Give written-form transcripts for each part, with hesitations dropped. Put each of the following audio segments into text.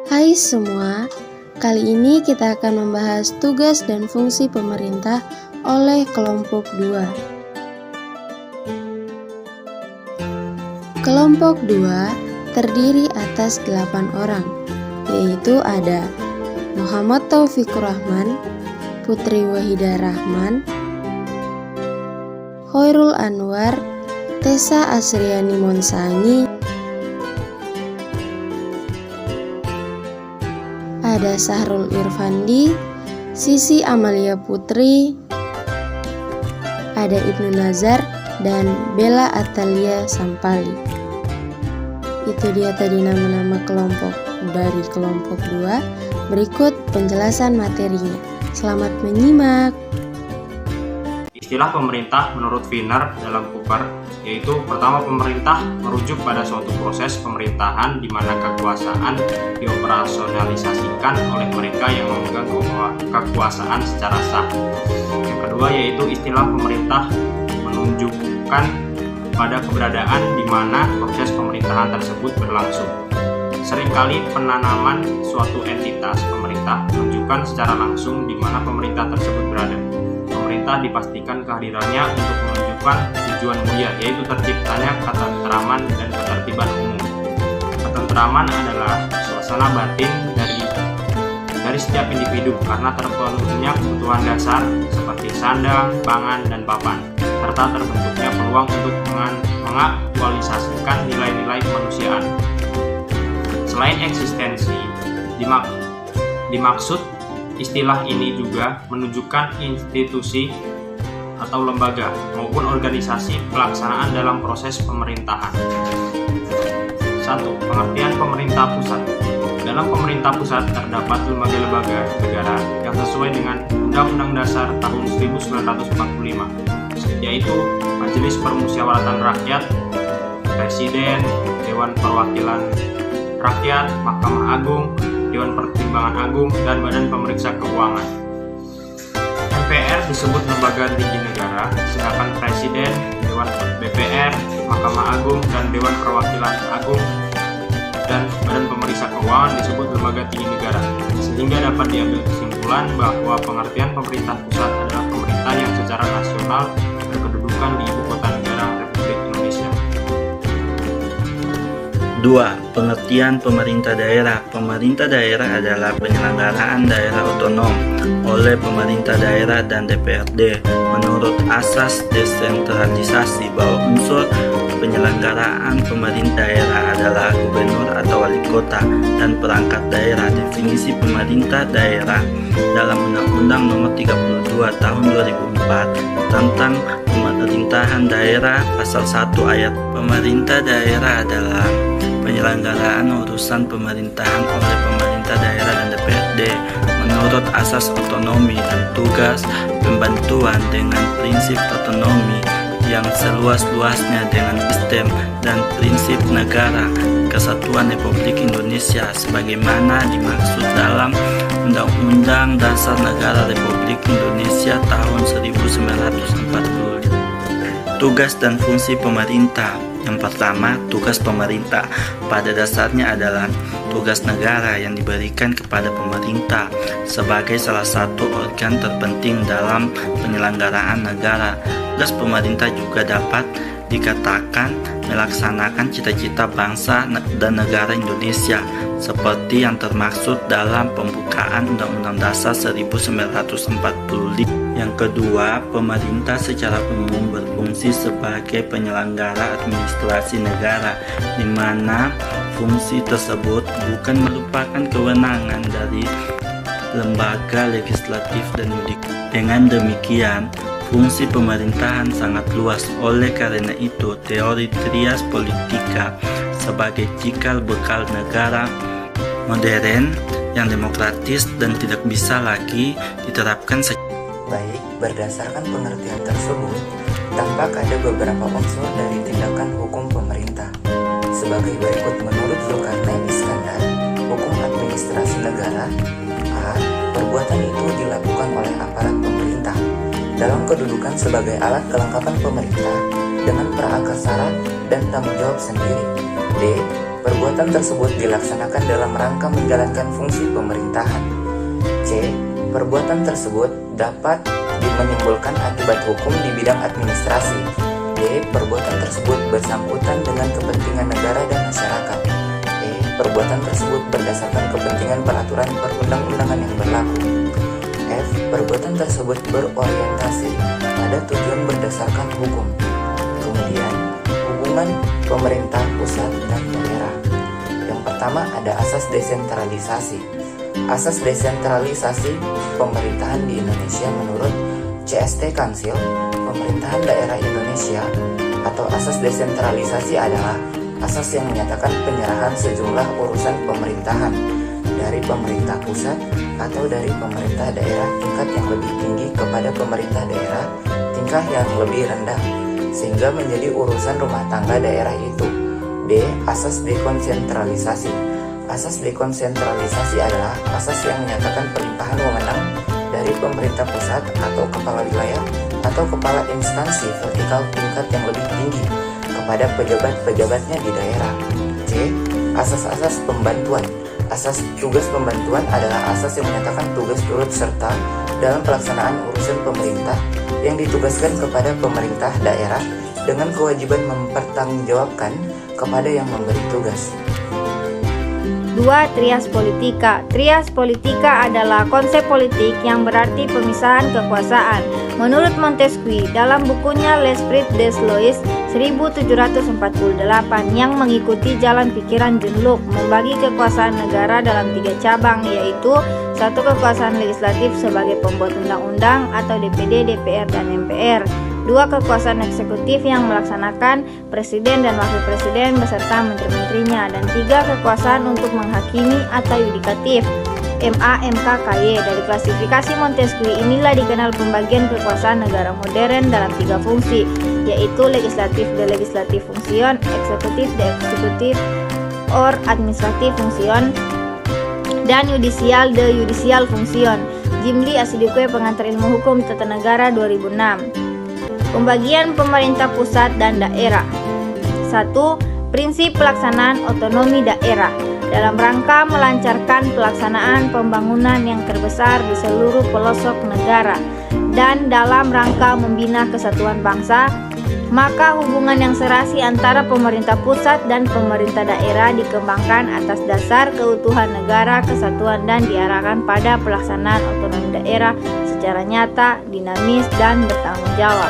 Hai semua, kali ini kita akan membahas tugas dan fungsi pemerintah oleh kelompok 2. Kelompok 2 terdiri atas 8 orang, yaitu ada Muhammad Taufikur Rahman, Putri Wahidah Rahman, Khairul Anwar, Tessa Asriani Monsangi, ada Sahrul Irfandi, Sisi Amalia Putri, ada Ibnu Nazar, dan Bella Atalia Sampali. Itu dia tadi nama-nama kelompok dari kelompok 2. Berikut penjelasan materinya. Selamat menyimak. Istilah pemerintah menurut Wiener dalam Cooper, yaitu pertama, pemerintah merujuk pada suatu proses pemerintahan di mana kekuasaan dioperasionalisasikan oleh mereka yang memegang kekuasaan secara sah. Yang kedua, yaitu istilah pemerintah menunjukkan pada keberadaan di mana proses pemerintahan tersebut berlangsung. Seringkali penanaman suatu entitas pemerintah menunjukkan secara langsung di mana pemerintah tersebut berada. Pemerintah dipastikan kehadirannya untuk menunjukkan tujuan mulia, yaitu terciptanya ketentraman dan ketertiban umum. Ketentraman adalah suasana batin dari setiap individu karena terpenuhinya kebutuhan dasar seperti sandang, pangan, dan papan, serta terbentuknya peluang untuk mengaktualisasikan nilai-nilai kemanusiaan. Selain eksistensi, dimaksud istilah ini juga menunjukkan institusi atau lembaga maupun organisasi pelaksanaan dalam proses pemerintahan. 1. Pengertian pemerintah pusat. Dalam pemerintah pusat terdapat lembaga-lembaga negara yang sesuai dengan Undang-Undang Dasar tahun 1945, yaitu Majelis Permusyawaratan Rakyat, Presiden, Dewan Perwakilan Rakyat, Mahkamah Agung, Dewan Pertimbangan Agung, dan Badan Pemeriksa Keuangan. MPR disebut lembaga tinggi negara, sedangkan Presiden, Dewan BPR, Mahkamah Agung, dan Dewan Perwakilan Agung dan Badan Pemeriksa Keuangan disebut lembaga tinggi negara, sehingga dapat diambil kesimpulan bahwa pengertian pemerintah pusat adalah pemerintah yang secara nasional berkedudukan di ibu kota negara Republik Indonesia. 2. Pengertian pemerintah daerah. Pemerintah daerah adalah penyelenggaraan daerah otonom oleh pemerintah daerah dan DPRD menurut asas desentralisasi, bahwa unsur penyelenggaraan pemerintah daerah adalah gubernur atau wali kota dan perangkat daerah. Definisi pemerintah daerah dalam Undang-Undang Nomor 32 Tahun 2004 tentang pemerintahan daerah, pasal 1 ayat. Pemerintah daerah adalah penyelenggaraan urusan pemerintahan oleh pemerintah daerah dan DPRD menurut asas otonomi dan tugas pembantuan dengan prinsip otonomi yang seluas-luasnya dengan sistem dan prinsip negara kesatuan Republik Indonesia sebagaimana dimaksud dalam Undang-Undang Dasar Negara Republik Indonesia tahun 1945. Tugas dan fungsi pemerintah. Yang pertama, tugas pemerintah pada dasarnya adalah tugas negara yang diberikan kepada pemerintah sebagai salah satu organ terpenting dalam penyelenggaraan negara. Tugas pemerintah juga dapat dikatakan melaksanakan cita-cita bangsa dan negara Indonesia seperti yang termaksud dalam pembukaan Undang-Undang Dasar 1945. Yang kedua, pemerintah secara umum berfungsi sebagai penyelenggara administrasi negara, di mana fungsi tersebut bukan merupakan kewenangan dari lembaga legislatif dan yudikatif. Dengan demikian, fungsi pemerintahan sangat luas. Oleh karena itu, teori trias politika sebagai cikal bakal negara modern yang demokratis dan tidak bisa lagi diterapkan Baik, berdasarkan pengertian tersebut, tampak ada beberapa unsur dari tindakan hukum pemerintah. Sebagai berikut menurut Zulkarnain Iskandar, hukum administrasi negara. A. Perbuatan itu dilakukan oleh aparat pemerintah dalam kedudukan sebagai alat kelengkapan pemerintah dengan praakarsara dan tanggung jawab sendiri. D. perbuatan tersebut dilaksanakan dalam rangka menjalankan fungsi pemerintahan. C. Perbuatan tersebut dapat menimbulkan akibat hukum di bidang administrasi. D. Perbuatan tersebut bersangkutan dengan kepentingan negara dan masyarakat. E. Perbuatan tersebut berdasarkan kepentingan peraturan perundang-undangan yang berlaku. F. Perbuatan tersebut berorientasi pada tujuan berdasarkan hukum. Kemudian, hubungan pemerintah pusat dan daerah. Yang pertama ada asas desentralisasi. Asas desentralisasi pemerintahan di Indonesia menurut CST Council Pemerintahan Daerah Indonesia atau asas desentralisasi adalah asas yang menyatakan penyerahan sejumlah urusan pemerintahan dari pemerintah pusat atau dari pemerintah daerah tingkat yang lebih tinggi kepada pemerintah daerah tingkat yang lebih rendah sehingga menjadi urusan rumah tangga daerah itu. D. Asas dekonsentralisasi. Asas dekonsentralisasi adalah asas yang menyatakan pelimpahan wewenang dari pemerintah pusat atau kepala wilayah atau kepala instansi vertikal tingkat yang lebih tinggi kepada pejabat-pejabatnya di daerah. C. Asas-asas pembantuan. Asas tugas pembantuan adalah asas yang menyatakan tugas turut serta dalam pelaksanaan urusan pemerintah yang ditugaskan kepada pemerintah daerah dengan kewajiban mempertanggungjawabkan kepada yang memberi tugas. 2. Trias politika. Trias politika adalah konsep politik yang berarti pemisahan kekuasaan. Menurut Montesquieu dalam bukunya L'Esprit des Lois 1748 yang mengikuti jalan pikiran John Locke membagi kekuasaan negara dalam 3 cabang, yaitu 1. Kekuasaan legislatif sebagai pembuat undang-undang atau DPD, DPR, dan MPR. 2. Kekuasaan eksekutif yang melaksanakan presiden dan wakil presiden beserta menteri-menterinya. Dan 3. Kekuasaan untuk menghakimi atau yudikatif, MA, MK, KY. Dari klasifikasi Montesquieu inilah dikenal pembagian kekuasaan negara modern dalam 3 fungsi, yaitu legislatif de legislative function, eksekutif de executive or administrative function, dan yudisial de judicial function. Jim Lee, Asidikwe, Pengantar Ilmu Hukum Tata Negara 2006. Pembagian pemerintah pusat dan daerah. 1. Prinsip pelaksanaan otonomi daerah dalam rangka melancarkan pelaksanaan pembangunan yang terbesar di seluruh pelosok negara dan dalam rangka membina kesatuan bangsa, maka hubungan yang serasi antara pemerintah pusat dan pemerintah daerah dikembangkan atas dasar keutuhan negara kesatuan dan diarahkan pada pelaksanaan otonomi daerah secara nyata, dinamis, dan bertanggung jawab,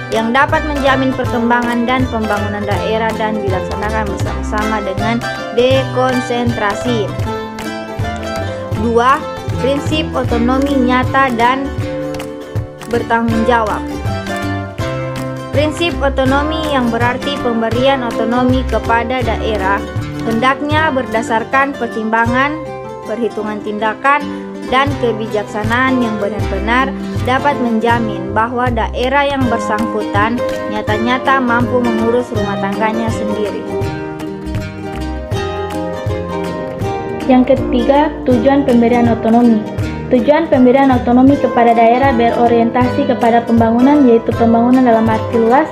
yang dapat menjamin perkembangan dan pembangunan daerah dan dilaksanakan bersama-sama dengan dekonsentrasi. 2. Prinsip otonomi nyata dan bertanggung jawab. Prinsip otonomi yang berarti pemberian otonomi kepada daerah hendaknya berdasarkan pertimbangan, perhitungan tindakan, dan kebijaksanaan yang benar-benar dapat menjamin bahwa daerah yang bersangkutan nyata-nyata mampu mengurus rumah tangganya sendiri. Yang ketiga, tujuan pemberian otonomi. Tujuan pemberian otonomi kepada daerah berorientasi kepada pembangunan, yaitu pembangunan dalam arti luas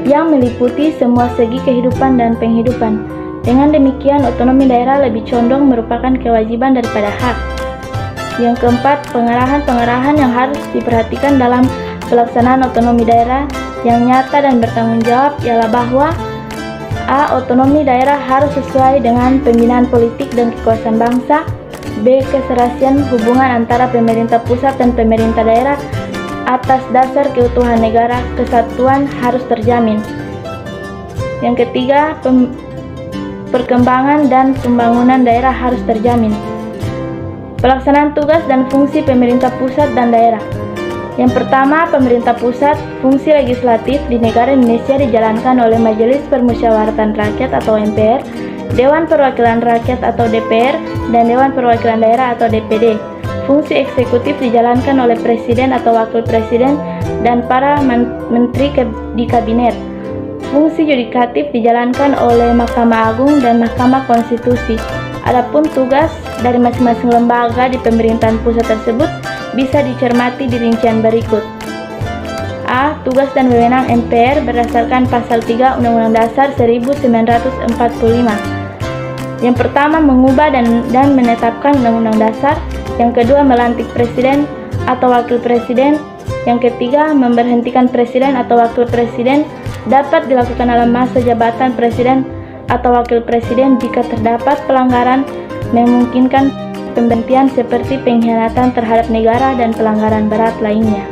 yang meliputi semua segi kehidupan dan penghidupan. Dengan demikian, otonomi daerah lebih condong merupakan kewajiban daripada hak. Yang keempat, pengerahan-pengerahan yang harus diperhatikan dalam pelaksanaan otonomi daerah yang nyata dan bertanggung jawab ialah bahwa A. Otonomi daerah harus sesuai dengan pembinaan politik dan kekuasaan bangsa. B. Keserasian hubungan antara pemerintah pusat dan pemerintah daerah atas dasar keutuhan negara kesatuan harus terjamin. Yang ketiga, perkembangan dan pembangunan daerah harus terjamin. Pelaksanaan tugas dan fungsi pemerintah pusat dan daerah. Yang pertama, pemerintah pusat, fungsi legislatif di negara Indonesia dijalankan oleh Majelis Permusyawaratan Rakyat atau MPR, Dewan Perwakilan Rakyat atau DPR, dan Dewan Perwakilan Daerah atau DPD. Fungsi eksekutif dijalankan oleh Presiden atau Wakil Presiden dan para menteri di Kabinet. Fungsi yudikatif dijalankan oleh Mahkamah Agung dan Mahkamah Konstitusi. Adapun tugas dari masing-masing lembaga di pemerintahan pusat tersebut bisa dicermati di rincian berikut. A. Tugas dan wewenang MPR berdasarkan Pasal 3 Undang-Undang Dasar 1945. Yang pertama, mengubah dan menetapkan Undang-Undang Dasar. Yang kedua, melantik presiden atau wakil presiden. Yang ketiga, memberhentikan presiden atau wakil presiden dapat dilakukan dalam masa jabatan presiden atau wakil presiden jika terdapat pelanggaran memungkinkan pemberhentian seperti pengkhianatan terhadap negara dan pelanggaran berat lainnya.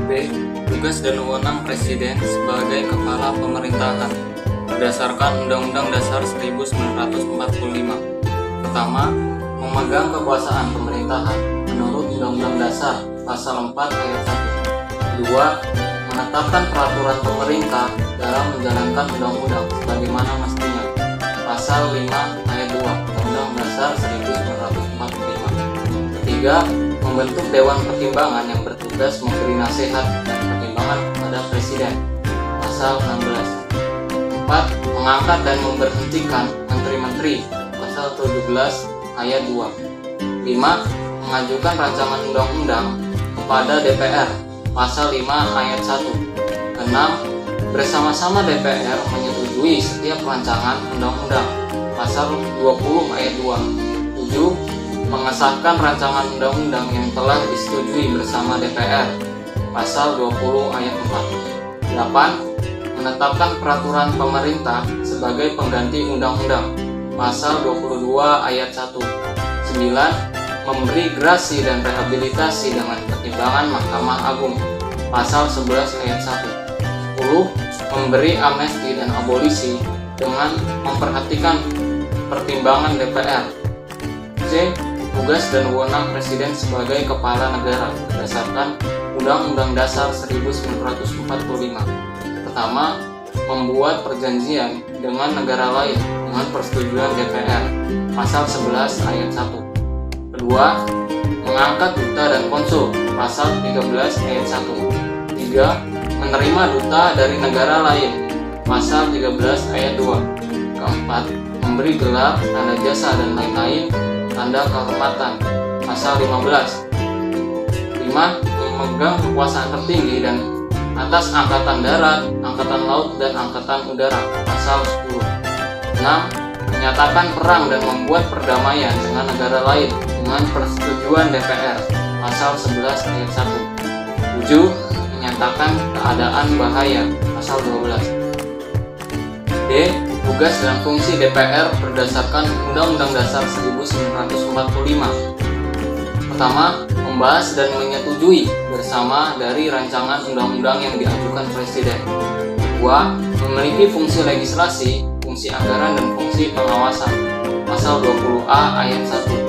B. Tugas dan wewenang Presiden sebagai Kepala Pemerintahan berdasarkan Undang-Undang Dasar 1945. Pertama, memegang kekuasaan pemerintahan menurut Undang-Undang Dasar Pasal 4 Ayat 1. Kedua, menetapkan peraturan pemerintah dalam menjalankan undang-undang sebagaimana mestinya. Pasal 5 Ayat 2 Undang-Undang Dasar 1945. Ketiga, membentuk Dewan Pertimbangan yang bertugas memberi nasihat dan pertimbangan kepada Presiden. Pasal 16. 4. Mengangkat dan memberhentikan menteri-menteri. Pasal 17 Ayat 2. 5. Mengajukan rancangan undang-undang kepada DPR. Pasal 5 Ayat 1. 6. Bersama-sama DPR menyetujui setiap rancangan undang-undang. Pasal 20 Ayat 2. 7. Mengesahkan rancangan undang-undang yang telah disetujui bersama DPR. Pasal 20 Ayat 4. 8. Menetapkan peraturan pemerintah sebagai pengganti undang-undang. Pasal 22 Ayat 1. 9. Memberi grasi dan rehabilitasi dengan pertimbangan Mahkamah Agung. Pasal 11 Ayat 1. 10. Memberi amnesti dan abolisi dengan memperhatikan pertimbangan DPR. C. Tugas dan wewenang Presiden sebagai Kepala Negara berdasarkan Undang-Undang Dasar 1945. Pertama, membuat perjanjian dengan negara lain dengan persetujuan DPR. Pasal 11 Ayat 1. Kedua, mengangkat duta dan konsul. Pasal 13 Ayat 1. 3. Menerima duta dari negara lain. Pasal 13 Ayat 2. Keempat, memberi gelar, tanda jasa dan lain-lain, tanda kehormatan. Pasal 15. 5. Memegang kekuasaan tertinggi dan atas angkatan darat, angkatan laut, dan angkatan udara. Pasal 10. 6. Menyatakan perang dan membuat perdamaian dengan negara lain dengan persetujuan DPR. Pasal 11 Ayat 1. 7. Menyatakan keadaan bahaya. Pasal 12. D. Tugas dan fungsi DPR berdasarkan Undang-Undang Dasar 1945. Pertama, membahas dan menyetujui bersama dari rancangan undang-undang yang diajukan Presiden. Kedua, memiliki fungsi legislasi, fungsi anggaran, dan fungsi pengawasan. Pasal 20A Ayat 1.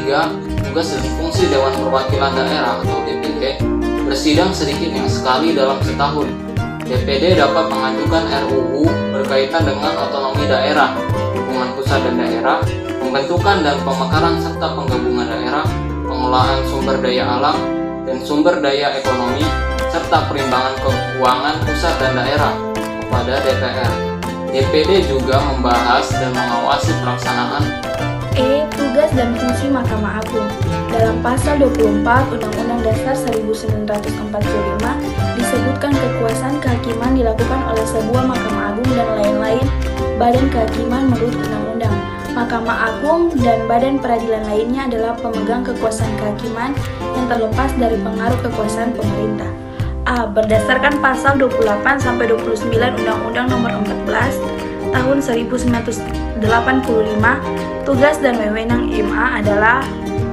3. Tugas dan fungsi Dewan Perwakilan Daerah atau DPD bersidang sedikitnya sekali dalam setahun. DPD dapat mengajukan RUU berkaitan dengan otonomi daerah, hubungan pusat dan daerah, pembentukan dan pemekaran serta penggabungan daerah, pengelolaan sumber daya alam dan sumber daya ekonomi, serta perimbangan keuangan pusat dan daerah kepada DPR. DPD juga membahas dan mengawasi pelaksanaan Tugas dan fungsi Mahkamah Agung. Dalam pasal 24 Undang-Undang Dasar 1945 disebutkan kekuasaan kehakiman dilakukan oleh sebuah Mahkamah Agung dan lain-lain badan kehakiman menurut undang-undang. Mahkamah Agung dan badan peradilan lainnya adalah pemegang kekuasaan kehakiman yang terlepas dari pengaruh kekuasaan pemerintah. A. Berdasarkan pasal 28-29 Undang-Undang Nomor 14 Tahun 1985, tugas dan wewenang MA adalah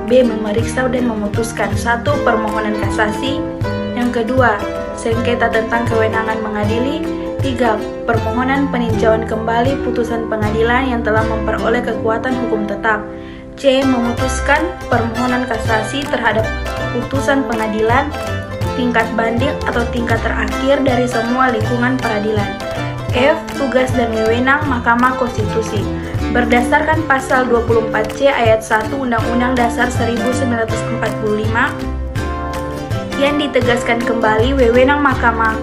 B. Memeriksa dan memutuskan 1. Permohonan kasasi. Yang kedua, sengketa tentang kewenangan mengadili. 3. Permohonan peninjauan kembali putusan pengadilan yang telah memperoleh kekuatan hukum tetap. C. Memutuskan permohonan kasasi terhadap putusan pengadilan tingkat banding atau tingkat terakhir dari semua lingkungan peradilan. F. Tugas dan wewenang Mahkamah Konstitusi. Berdasarkan pasal 24C ayat 1 Undang-Undang Dasar 1945 yang ditegaskan kembali wewenang Mahkamah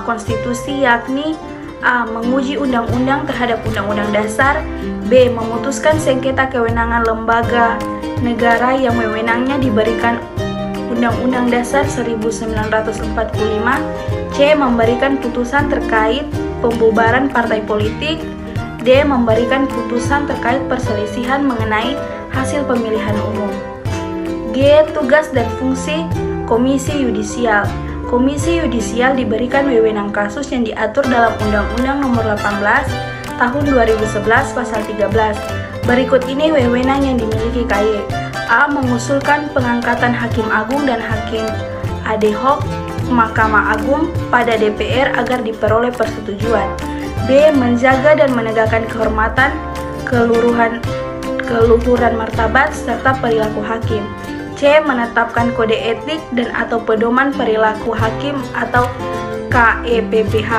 Konstitusi yakni A. Menguji undang-undang terhadap undang-undang dasar. B. Memutuskan sengketa kewenangan lembaga negara yang wewenangnya diberikan Undang-Undang Dasar 1945. C. Memberikan putusan terkait pembubaran partai politik. D. Memberikan putusan terkait perselisihan mengenai hasil pemilihan umum. G. Tugas dan fungsi Komisi Yudisial. Komisi Yudisial diberikan wewenang kasus yang diatur dalam Undang-Undang Nomor 18 Tahun 2011 Pasal 13. Berikut ini wewenang yang dimiliki KY. A. Mengusulkan pengangkatan Hakim Agung dan Hakim ad hoc Mahkamah Agung pada DPR agar diperoleh persetujuan. B. Menjaga dan menegakkan kehormatan, keluhuran martabat, serta perilaku hakim. C. Menetapkan kode etik dan atau pedoman perilaku hakim atau KEPPH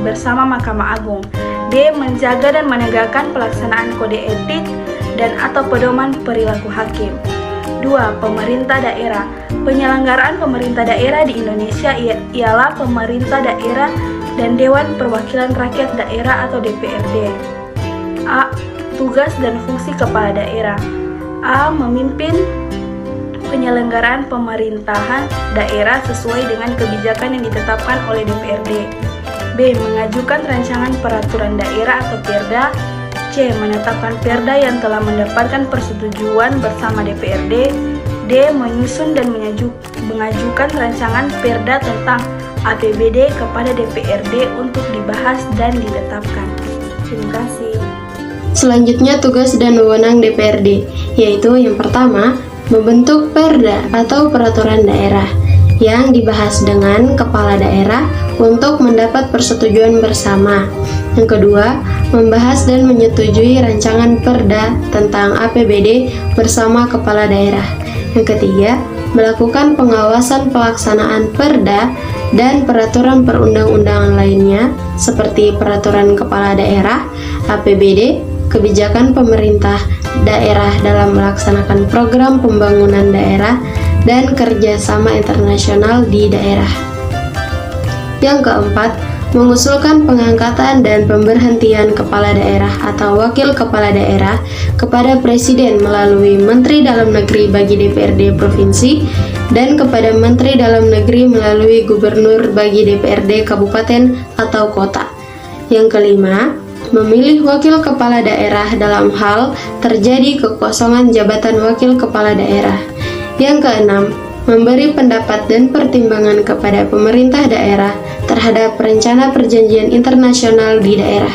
bersama Mahkamah Agung. D. Menjaga dan menegakkan pelaksanaan kode etik dan atau pedoman perilaku hakim. 2. Pemerintah daerah. Penyelenggaraan pemerintah daerah di Indonesia ialah pemerintah daerah dan Dewan Perwakilan Rakyat Daerah atau DPRD. A. Tugas dan fungsi kepala daerah. A. Memimpin penyelenggaraan pemerintahan daerah sesuai dengan kebijakan yang ditetapkan oleh DPRD. B. Mengajukan rancangan peraturan daerah atau Perda. C. Menetapkan Perda yang telah mendapatkan persetujuan bersama DPRD. D. Menyusun dan mengajukan rancangan Perda tentang APBD kepada DPRD untuk dibahas dan ditetapkan. Terima kasih. Selanjutnya tugas dan wewenang DPRD, yaitu yang pertama, membentuk Perda atau peraturan daerah yang dibahas dengan kepala daerah untuk mendapat persetujuan bersama. Yang kedua, membahas dan menyetujui rancangan Perda tentang APBD bersama kepala daerah. Yang ketiga, melakukan pengawasan pelaksanaan Perda dan peraturan perundang-undangan lainnya seperti peraturan kepala daerah, APBD, kebijakan pemerintah daerah dalam melaksanakan program pembangunan daerah, dan kerjasama internasional di daerah. Yang keempat, mengusulkan pengangkatan dan pemberhentian kepala daerah atau wakil kepala daerah kepada Presiden melalui Menteri Dalam Negeri bagi DPRD Provinsi dan kepada Menteri Dalam Negeri melalui Gubernur bagi DPRD Kabupaten atau Kota. Yang kelima, memilih wakil kepala daerah dalam hal terjadi kekosongan jabatan wakil kepala daerah. Yang keenam, memberi pendapat dan pertimbangan kepada pemerintah daerah terhadap rencana perjanjian internasional di daerah.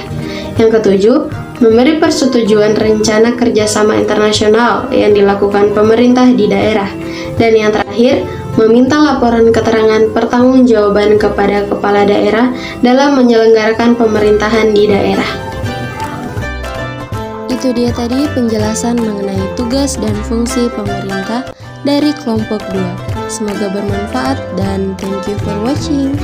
Yang ketujuh, memberi persetujuan rencana kerjasama internasional yang dilakukan pemerintah di daerah. Dan yang terakhir, meminta laporan keterangan pertanggungjawaban kepada kepala daerah dalam menyelenggarakan pemerintahan di daerah. Itu dia tadi penjelasan mengenai tugas dan fungsi pemerintah dari kelompok 2. Semoga bermanfaat dan thank you for watching.